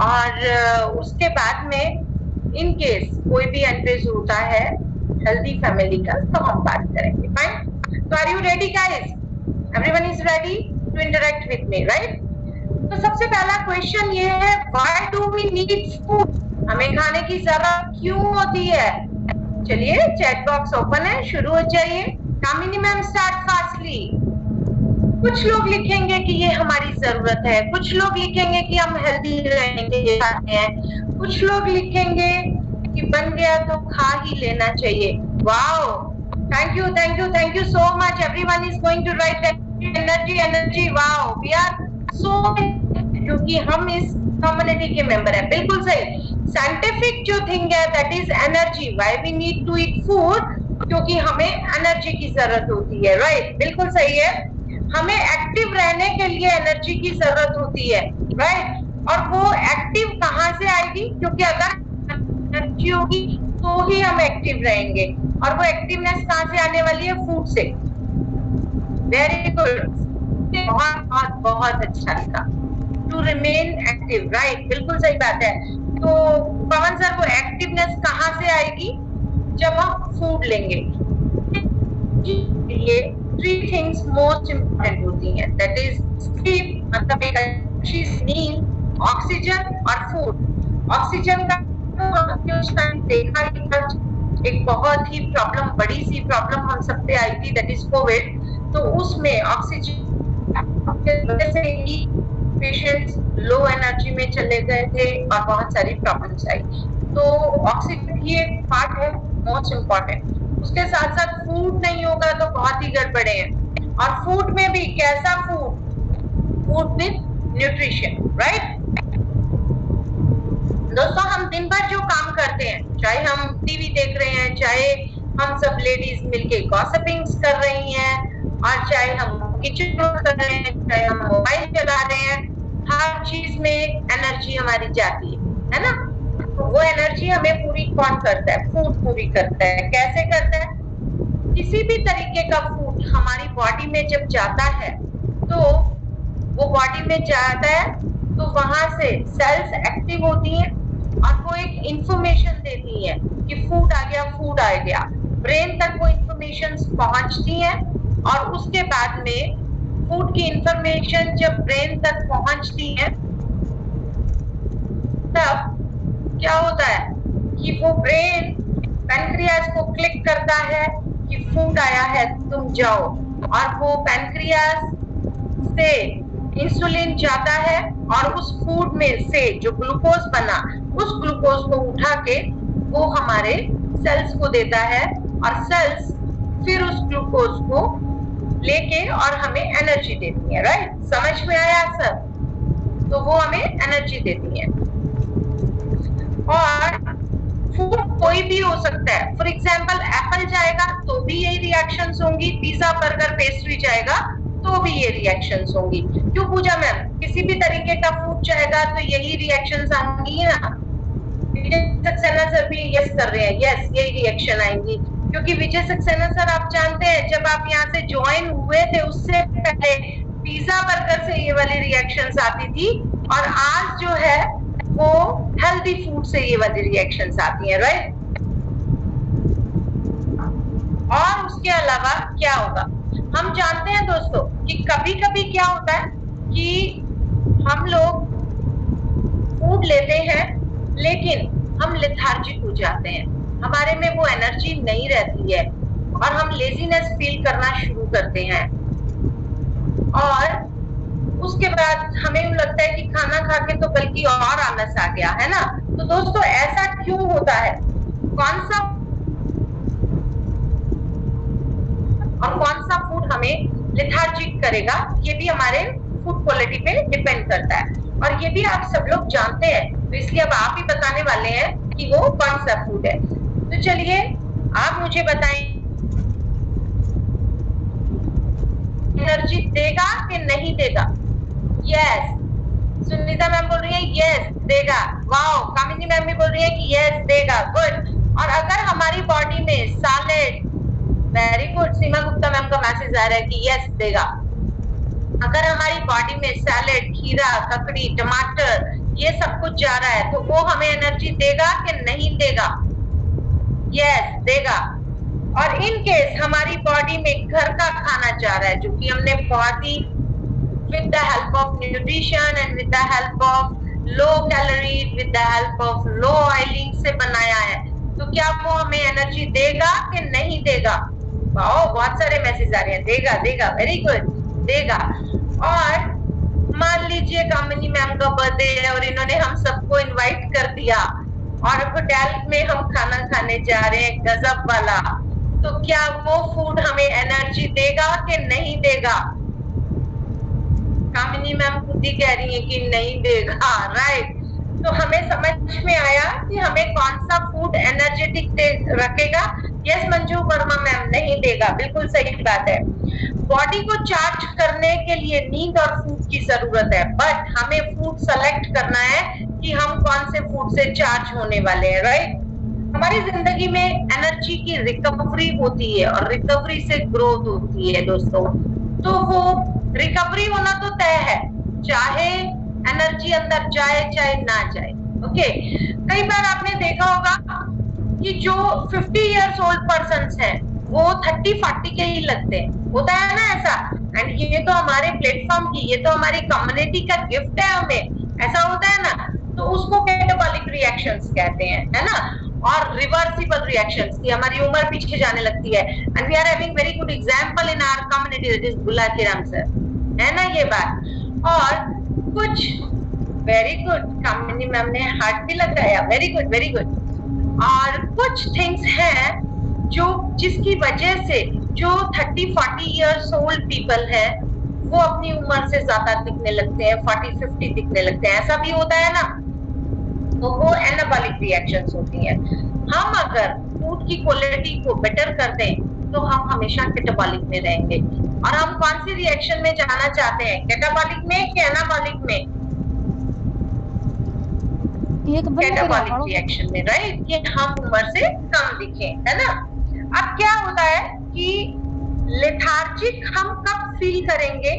और उसके बाद में इन केस कोई भी एंट्रीज होता है हेल्दी फैमिली का तो हम बात करेंगे। फाइन, तो are you ready guys? Everyone is ready to interact with me, right? तो सबसे पहला क्वेश्चन ये है, why do we need food? हमें खाने की जरूरत क्यों होती है? चलिए चैट बॉक्स ओपन है, शुरू हो जाइए। कामिनी मैम स्टार्ट फास्टली। कुछ लोग लिखेंगे कि ये हमारी जरूरत है, कुछ लोग लिखेंगे कि हम हेल्दी रहने चाहते हैं, कुछ लोग लिखेंगे कि बन गया तो खा ही लेना चाहिए। Wow, thank you thank you thank you so much. Everyone is going to write energy energy. Wow, we are so, क्योंकि हम इस कम्युनिटी के मेंबर हैं। बिल्कुल सही। साइंटिफिक जो थिंग है that is energy. Why we need to eat food? क्योंकि हमें एनर्जी की जरूरत होती है, राइट? बिल्कुल सही है। हमें एक्टिव रहने के लिए एनर्जी की जरूरत होती है, राइट? और वो एक्टिव कहाँ से आएगी? क्योंकि अगर एनर्जी होगी तो ही हम एक्टिव रहेंगे, और वो एक्टिवनेस कहाँ से आने वाली है? फूड से। वेरी गुड, बहुत बहुत बहुत अच्छा लिखा। To remain active, right? बिल्कुल सही बात है। तो पवन सर, वो एक्टिवनेस कहाँ से आएगी? जब हम फूड लेंगे। ये 3 थिंग्स मोस्ट इम्पोर्टेंट होती हैं, दैट इज स्लीप, मतलब एक अच्छी नींद, ऑक्सीजन और फूड। ऑक्सीजन का तो हमने उस टाइम देखा ही था, एक बहुत ही प्रॉब्लम, बड़ी सी प्रॉब्लम हम सब पे आई थी, दैट इज कोविड। तो उसमें ऑक्सीजन की वजह से ही पेशेंट्स लो एनर्जी में चले गए थे और बहुत सारी प्रॉब्लम्स आई। तो ऑक्सीजन की एक पार्ट है मोस्ट इम्पोर्टेंट। उसके साथ साथ फूड नहीं होगा तो बहुत ही गड़बड़े हैं। और फूड में भी कैसा food? Food with nutrition, right? दोस्तों, हम दिन भर जो काम करते हैं, चाहे हम टीवी देख रहे हैं, चाहे हम सब लेडीज मिलके गॉसिपिंग्स कर रही हैं, और चाहे हम किचन कर रहे हैं, चाहे हम मोबाइल चला रहे हैं, हर चीज में एनर्जी हमारी जाती है ना? वो एनर्जी हमें पूरी कौन करता है? फूड पूरी करता है। कैसे करता है? किसी भी तरीके का फूड हमारी बॉडी में जब जाता है तो वो बॉडी में जाता है तो वहां से सेल्स एक्टिव होती हैं और वो एक इंफॉर्मेशन देती है कि फूड आ गया, फूड आ गया। ब्रेन तक वो इंफॉर्मेशन पहुंचती हैं, और उसके बाद में फूड की इंफॉर्मेशन जब ब्रेन तक पहुंचती है तब क्या होता है कि वो ब्रेन पैनक्रियाज को क्लिक करता है कि फूड आया है, तुम जाओ। और वो पैनक्रियाज से इंसुलिन जाता है और उस फूड में से जो ग्लूकोज बना, उस ग्लूकोज को उठा के वो हमारे सेल्स को देता है, और सेल्स फिर उस ग्लूकोज को लेके और हमें एनर्जी देती है, राइट? समझ में आया सर? तो वो हमें एनर्जी देती है। और फूड कोई भी हो सकता है। फॉर एग्जाम्पल, एप्पल जाएगा तो भी यही रिएक्शंस होंगी, पिज्जा बर्गर पेस्ट्री जाएगा तो भी ये रिएक्शंस होंगी। क्यों पूजा मैम? किसी भी तरीके का फूड जाएगा तो यही रिएक्शंस आएंगी ना? विजय सक्सेना सर भी यस कर रहे हैं, यस यही रिएक्शन आएंगी। क्योंकि विजय सक्सेना सर, आप जानते हैं जब आप यहाँ से ज्वाइन हुए थे उससे पहले पिज्जा बर्गर से ये वाली रिएक्शंस आती थी, और आज जो है वो हेल्दी फूड से ये वाली रिएक्शंस आती हैं, राइट? और उसके अलावा क्या होगा? हम जानते हैं दोस्तों कि कभी कभी क्या होता है कि हम लोग फूड लेते हैं लेकिन हम लेथार्जिक हो जाते हैं, हमारे में वो एनर्जी नहीं रहती है और हम लेजीनेस फील करना शुरू करते हैं, और उसके बाद हमें लगता है कि खाना खा के तो बल्कि और आलस आ गया है ना? तो दोस्तों, ऐसा क्यों होता है? कौन सा फूड हमें लेथार्जिक करेगा, ये भी हमारे फूड क्वालिटी पे डिपेंड करता है, और ये भी आप सब लोग जानते हैं। तो इसलिए अब आप ही बताने वाले हैं कि वो कौन सा फूड है। तो चलिए आप मुझे बताएं, एनर्जी देगा कि नहीं देगा? यस, सुनीता मैम बोल रही है यस देगा। वाओ, कामिनी मैम भी बोल रही है कि यस देगा। गुड। और अगर हमारी बॉडी में सैलेड, वेरी गुड, सीमा गुप्ता मैम का मैसेज आ रहा है कि यस देगा। अगर हमारी बॉडी में सैलेड, खीरा, ककड़ी, टमाटर ये सब कुछ जा रहा है, तो वो हमें एनर्जी देगा कि नहीं देगा? यस, देगा। और इन केस हमारी बॉडी में घर का खाना जा रहा है, जो कि हमने बहुत ही with the help of nutrition and with the help of low calorie, with the help of low oiling से बनाया है, तो क्या वो हमें एनर्जी देगा कि नहीं देगा? वाओ, बहुत सारे मैसेज आ रहे हैं, देगा देगा, वेरी गुड, देगा। और मान लीजिए कामिनी मैम का बर्थडे है और इन्होंने हम सबको इनवाइट कर दिया और होटल में हम खाना खाने जा रहे हैं गजब वाला, तो क्या वो फूड हमें एनर्जी देगा कि नहीं देगा? कामिनी मैम खुद ही कह रही है कि नहीं देगा, राइट। तो हमें समझ में आया कि हमें कौन सा फूड एनर्जेटिक रखेगा। यस मंजू वर्मा मैम, नहीं देगा, बिल्कुल सही बात है। बॉडी को चार्ज करने के लिए नींद और फूड की जरूरत है, बट हमें फूड सेलेक्ट करना है कि हम कौन से फूड से चार्ज होने वाले हैं, राइट। हमारी जिंदगी में एनर्जी की रिकवरी होती है और रिकवरी से ग्रोथ होती है दोस्तों। तो वो रिकवरी होना तो तय है, चाहे एनर्जी अंदर जाए चाहे ना जाए। ओके, कई बार आपने देखा होगा कि जो 50 इयर्स ओल्ड पर्सन्स हैं वो 30-40 के ही लगते हैं, होता है ना ऐसा। एंड ये तो हमारे प्लेटफॉर्म की, ये तो हमारी कम्युनिटी का गिफ्ट है हमें, ऐसा होता है ना। तो उसको कैटाबॉलिक रिएक्शंस कहते हैं, है ना। और रिवर्सिबल रिएक्शंस की हमारी उम्र पीछे जाने लगती है। And we are having very good example in our community, that is Bulakiram sir, है ना ये बात। और कुछ वेरी गुड, कामिनी मैम ने हार्ट भी लगाया, वेरी गुड वेरी गुड। और कुछ थिंग्स हैं जो जिसकी वजह से जो 30-40 इयर्स ओल्ड पीपल है वो अपनी उम्र से ज्यादा दिखने लगते हैं, 40-50 दिखने लगते हैं, ऐसा भी होता है ना। तो वो एनाबॉलिक रिएक्शंस होती हैं। हम अगर फूड की क्वालिटी को बेटर कर दें तो हम हमेशा कैटाबॉलिक में रहेंगे। और हम कौन सी रिएक्शन में जाना चाहते हैं, कैटाबॉलिक में कि एनाबॉलिक में? कैटाबॉलिक रिएक्शन में, राइट, कि हम उम्र से कम दिखें, है ना। अब क्या होता है कि लेथार्जिक हम कब फील करेंगे?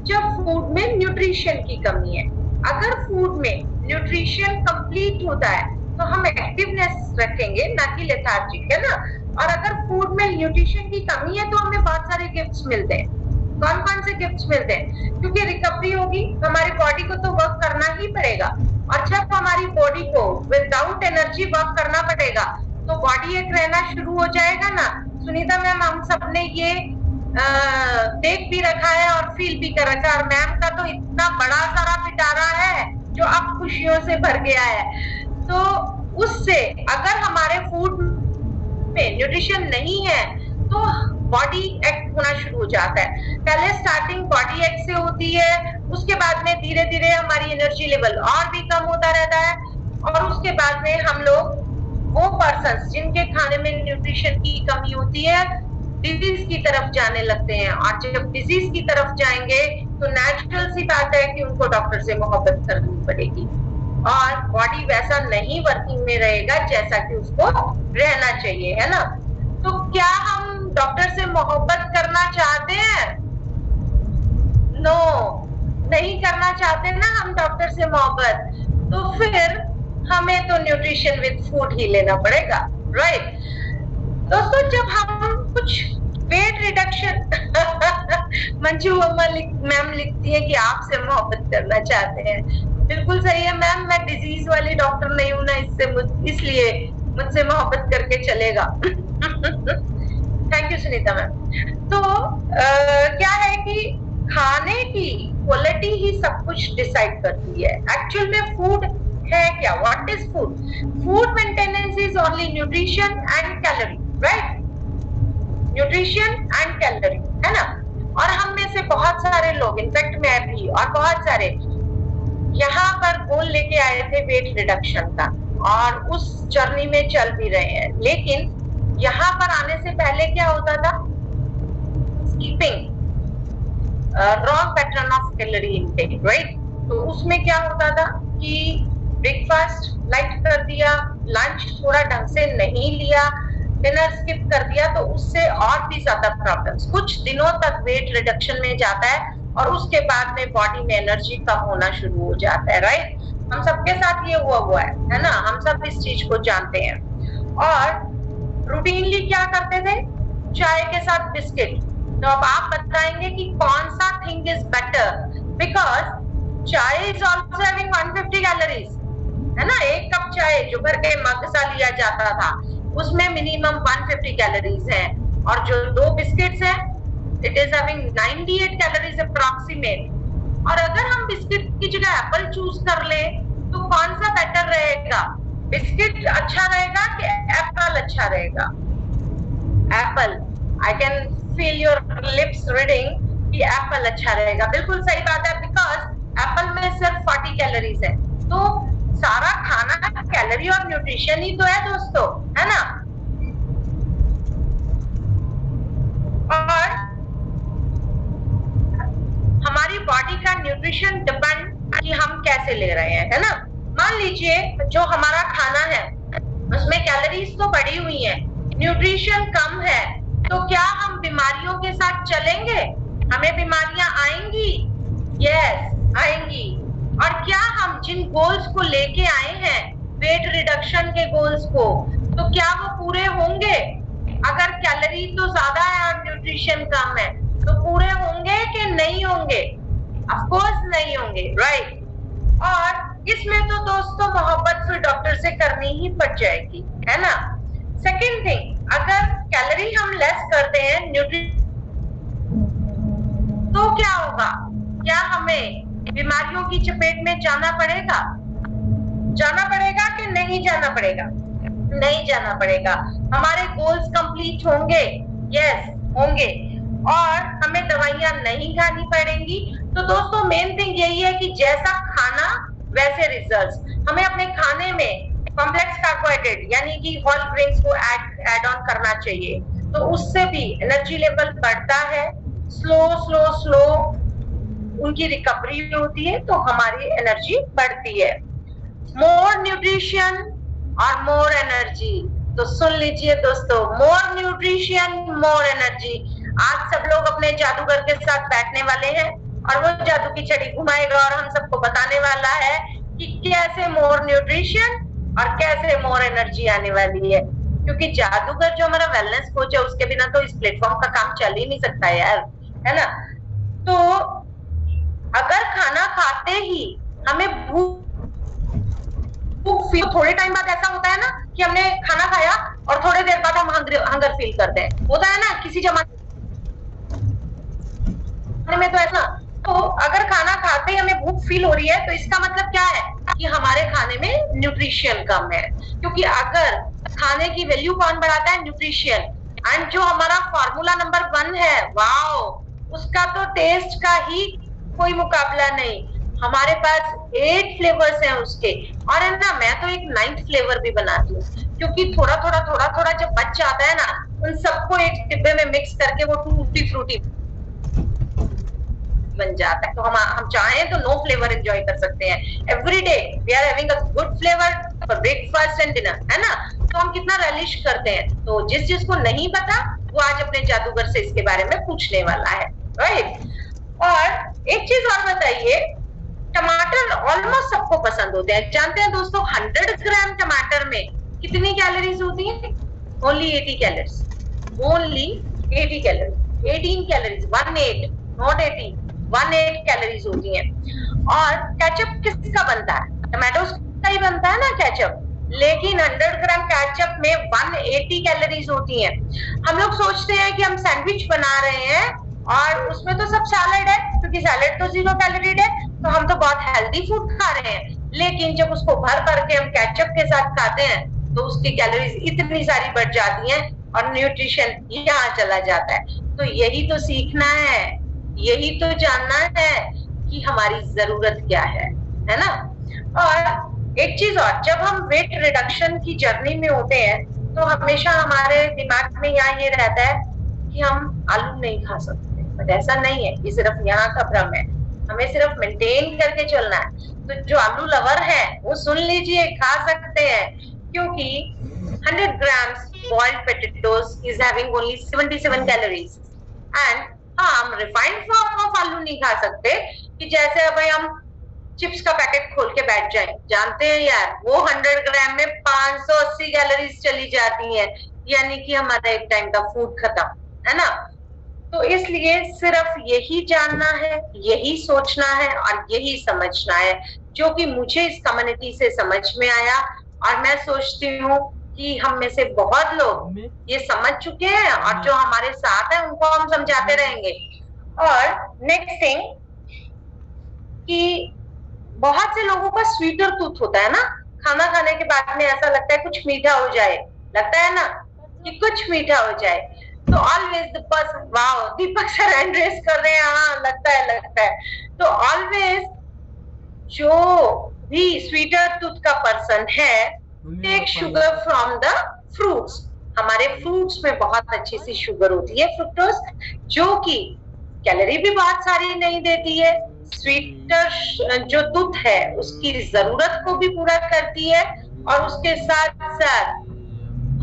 जब फूड में न्यूट्रिशन की कमी है। अगर फूड में न्यूट्रिशन कंप्लीट होता है तो हम एक्टिवनेस रखेंगे, ना कि लेथार्जिक, है ना। और अगर फूड में न्यूट्रिशन की कमी है तो हमें बहुत सारे गिफ्ट्स मिलते हैं। कौन कौन से गिफ्ट्स मिलते हैं? क्योंकि रिकवरी होगी, हमारी बॉडी को तो वर्क करना ही पड़ेगा। और जब हमारी बॉडी को विदाउट एनर्जी वर्क करना पड़ेगा तो बॉडी एक रहना शुरू हो जाएगा ना। सुनीता मैम, हम सबने ये देख भी रखा है और फील भी कर रखा है। और मैम का तो इतना बड़ा सारा पिटारा है जो अब खुशियों से भर गया है। तो उससे अगर हमारे फूड में न्यूट्रिशन नहीं है तो बॉडी एक्ट होना शुरू हो जाता है। पहले स्टार्टिंग बॉडी एक्ट से होती है, उसके बाद में धीरे धीरे हमारी एनर्जी लेवल और भी कम होता रहता है। और उसके बाद में हम लोग वो पर्सन्स जिनके खाने में न्यूट्रिशन की कमी होती है डिजीज की तरफ जाने लगते हैं। और जब डिजीज की तरफ जाएंगे तो नेचुरल सी बात है कि उनको डॉक्टर से मोहब्बत करनी पड़ेगी और बॉडी वैसा नहीं वर्किंग में रहेगा जैसा कि उसको रहना चाहिए, है ना। तो क्या हम डॉक्टर से मोहब्बत करना चाहते हैं? नो, नहीं करना चाहते ना हम डॉक्टर से मोहब्बत, तो फिर हमें तो न्यूट्रिशन विद फूड ही लेना पड़ेगा, राइट। दोस्तों, जब हम कुछ वेट रिडक्शन मंजू मैम लिखती है कि आपसे मोहब्बत करना चाहते हैं, बिल्कुल सही है मैम। मैं डिजीज वाली डॉक्टर नहीं हूं ना, इसलिए मुझसे मोहब्बत करके चलेगा। Thank you Sunita ma'am. तो क्या है कि खाने की क्वालिटी ही सब कुछ डिसाइड करती है। एक्चुअल में फूड है क्या? What is food? Food maintenance is only nutrition and calorie, right. Nutrition and calorie, है ना। और हम में से बहुत सारे लोग, इनफैक्ट मैं भी और बहुत सारे, यहाँ पर गोल लेके आए थे वेट रिडक्शन का और उस जर्नी में चल भी रहे हैं। लेकिन यहाँ पर आने से पहले क्या होता था? Skipping wrong pattern of calorie intake, right. तो उसमें क्या होता था कि ब्रेकफास्ट लाइट कर दिया, लंच थोड़ा ढंग से नहीं लिया, डिनर स्किप कर दिया, तो उससे और भी ज्यादा प्रॉब्लम्स कुछ दिनों तक वेट रिडक्शन में जाता है और उसके बाद में बॉडी में एनर्जी कम होना शुरू हो जाता है, राइट। हम सबके साथ ये हुआ है ना, हम सब इस चीज को जानते हैं। और रूटीनली क्या करते थे, चाय के साथ बिस्किट। तो अब आप बताएंगे कि कौन सा थिंग इज बेटर, बिकॉज चाय इज ऑल्सो हैविंग 150 कैलोरीज, है ना। एक कप चाय जो भर के मग सा लिया जाता था उसमें मिनिमम 150 कैलोरीज है, और जो 2 बिस्किट्स है it is having 98 calories approximate. और अगर हम बिस्किट की जगह एप्पल चूज कर ले तो कौन सा बेटर रहेगा, बिस्किट अच्छा रहेगा कि एप्पल अच्छा रहेगा? Apple, I can feel your lips reading कि एप्पल अच्छा रहेगा। बिल्कुल सही बात है, बिकॉज एप्पल में सिर्फ 40 कैलोरीज है। तो सारा खाना कैलोरी और न्यूट्रिशन ही तो है दोस्तों, है ना। और हमारी बॉडी का न्यूट्रिशन डिपेंड कि हम कैसे ले रहे हैं, है ना। मान लीजिए जो हमारा खाना है उसमें कैलोरीज तो बढ़ी हुई है, न्यूट्रिशन कम है, तो क्या हम बीमारियों के साथ चलेंगे? हमें बीमारियां आएंगी, यस आएंगी। और क्या हम जिन गोल्स को लेके आए हैं, वेट रिडक्शन के गोल्स को, तो क्या वो पूरे होंगे? अगर कैलोरी तो ज्यादा है और न्यूट्रिशन कम है तो पूरे होंगे कि नहीं होंगे? ऑफ कोर्स नहीं होंगे, राइट। और इसमें तो दोस्तों मोहब्बत फिर डॉक्टर से करनी ही पड़ जाएगी, है ना। सेकेंड थिंग, अगर कैलोरी हम लेस करते हैं न्यूट्रिशन, तो क्या होगा? क्या हमें बीमारियों की चपेट में जाना पड़ेगा? जाना पड़ेगा कि नहीं जाना पड़ेगा? नहीं जाना पड़ेगा। हमारे गोल्स कंप्लीट होंगे, यस होंगे, और हमें दवाइयां नहीं खानी पड़ेंगी। तो दोस्तों मेन थिंग यही है कि जैसा खाना वैसे रिजल्ट्स। हमें अपने खाने में कॉम्प्लेक्स कार्बोहाइड्रेट यानी कि होल ग्रेन्स को ऐड ऑन करना चाहिए, तो उससे भी एनर्जी लेवल बढ़ता है। स्लो उनकी रिकवरी होती है तो हमारी एनर्जी बढ़ती है। मोर न्यूट्रिशन और मोर एनर्जी। तो सुन लीजिए दोस्तों, मोर न्यूट्रिशन मोर एनर्जी। आज सब लोग अपने जादूगर के साथ बैठने वाले हैं और वो जादू की छड़ी घुमाएगा और हम सबको बताने वाला है कि कैसे मोर न्यूट्रिशन और कैसे मोर एनर्जी आने वाली है। क्योंकि जादूगर जो हमारा वेलनेस कोच है उसके बिना तो इस प्लेटफॉर्म का काम चल ही नहीं सकता यार, है ना। तो अगर खाना खाते ही हमें भूख थोड़े टाइम बाद ऐसा होता है ना कि हमने खाना खाया और थोड़ी देर बाद हम हंगर फील करते हैं, होता है ना किसी जमाने में तो ऐसा। तो अगर खाना खाते ही हमें भूख फील हो रही है तो इसका मतलब क्या है कि हमारे खाने में न्यूट्रिशन कम है। क्योंकि अगर खाने की वैल्यू कौन बढ़ाता है? न्यूट्रिशन। एंड जो हमारा फॉर्मूला नंबर 1 है, वाओ, उसका तो टेस्ट का ही कोई मुकाबला नहीं। हमारे पास 8 फ्लेवर्स हैं उसके, और है ना मैं तो एक 9th फ्लेवर भी बनाती हूँ, क्योंकि थोड़ा थोड़ा जब बच जाता है ना उन सबको एक डिब्बे में मिक्स करके वो टूटी फ्रूटी बन जाता है। तो हम चाहें तो 9 फ्लेवर एंजॉय कर सकते हैं। Every day we are having a good flavour for breakfast and dinner, है ना। तो हम कितना रिलिश करते हैं। तो जिसको नहीं पता वो आज अपने जादूगर से इसके बारे में पूछने वाला है, राइट। और एक चीज और बताइए, टमाटर ऑलमोस्ट सबको पसंद होते हैं। जानते हैं दोस्तों 100 ग्राम टमाटर में कितनी कैलोरीज होती है? Only 80 calories, only 80 calories, 18 calories, 18 not 80, 18 calories होती हैं। और केचप किसका बनता है? टमाटोस का ही बनता है ना केचप, लेकिन 100 ग्राम केचप में 180 कैलोरीज होती हैं। हम लोग सोचते हैं कि हम सैंडविच बना रहे हैं और उसमें तो सब सैलेड है, क्योंकि सैलेड तो 0 कैलोरी है, तो हम तो बहुत हेल्दी फूड खा रहे हैं। लेकिन जब उसको भर के हम केचप के साथ खाते हैं तो उसकी कैलोरीज इतनी सारी बढ़ जाती हैं और न्यूट्रिशन यहाँ चला जाता है। तो यही तो सीखना है, यही तो जानना है कि हमारी जरूरत क्या है ना। और एक चीज और, जब हम वेट रिडक्शन की जर्नी में होते हैं तो हमेशा हमारे दिमाग में यहाँ ये रहता है कि हम आलू नहीं खा सकते, बट ऐसा नहीं है, ये सिर्फ यहाँ का भ्रम है। हमें सिर्फ मेंटेन करके चलना है। तो जो आलू लवर है वो सुन लीजिए, खा सकते हैं, क्योंकि 100 grams boiled potatoes is having only 77 calories and हाँ, हम रिफाइंड फॉर्म ऑफ आलू नहीं खा सकते कि जैसे भाई हम चिप्स का पैकेट खोल के बैठ जाएं, जानते हैं यार वो 100 ग्राम में 580 कैलोरीज चली जाती हैं, यानी कि हमारा एक टाइम का फूड खत्म, है ना। तो इसलिए सिर्फ यही जानना है, यही सोचना है और यही समझना है, जो कि मुझे इस कम्युनिटी से समझ में आया। और मैं सोचती हूँ कि हम में से बहुत लोग ये समझ चुके हैं और जो हमारे साथ है उनको हम समझाते रहेंगे। और नेक्स्ट थिंग कि बहुत से लोगों का स्वीटर टूथ होता है ना, खाना खाने के बाद में ऐसा लगता है कुछ मीठा हो जाए, लगता है ना कि कुछ मीठा हो जाए। तो always the person, wow Deepak sir hand raise कर रहे हैं, हाँ लगता है। तो ऑलवेज जो भी स्वीटर टूथ का पर्सन है, take sugar from the fruits. हमारे फ्रूट्स में बहुत अच्छी सी शुगर होती है, फ्रुक्टोज, जो कि कैलोरी भी बहुत सारी नहीं देती है। स्वीटर जो टूथ है उसकी जरूरत को भी पूरा करती है और उसके साथ साथ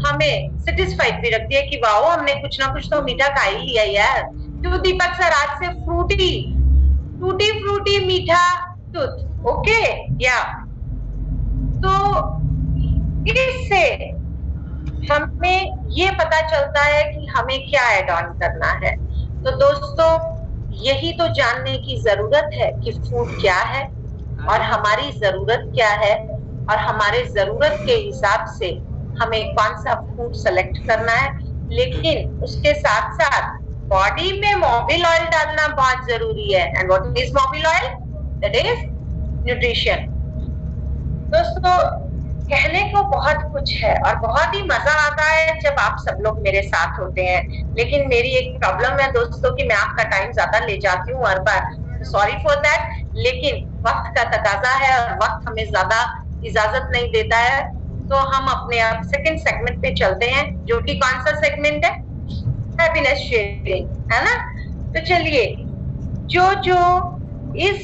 हमें सेटिस्फाइड भी रखती है कि वाओ हमने कुछ ना कुछ तो मीठा खा ही लिया यार। तो दीपक सर आज से टूटी फ्रूटी मीठा टूथ, ओके या। तो इससे हमें ये पता चलता है कि हमें क्या ऐड ऑन करना है। तो दोस्तों यही तो जानने की जरूरत है कि फूड क्या है और हमारी जरूरत क्या है, और हमारे जरूरत के हिसाब से हमें कौन सा फूड सेलेक्ट करना है। लेकिन उसके साथ साथ बॉडी में मोबिल ऑयल डालना बहुत जरूरी है। And what is mobile oil? That is nutrition. दोस्तों कहने को बहुत कुछ है और बहुत ही मजा आता है जब आप सब लोग मेरे साथ होते हैं, लेकिन मेरी एक प्रॉब्लम है दोस्तों कि मैं आपका टाइम ज्यादा ले जाती हूँ हर बार, सॉरी फॉर दैट। लेकिन वक्त का तकाजा है और वक्त हमें ज्यादा इजाजत नहीं देता है। तो हम अपने आप सेकंड सेगमेंट पे चलते हैं, जो कि कौन सा सेगमेंट है? हैप्पीनेस शेयरिंग, है ना। तो चलिए, जो इस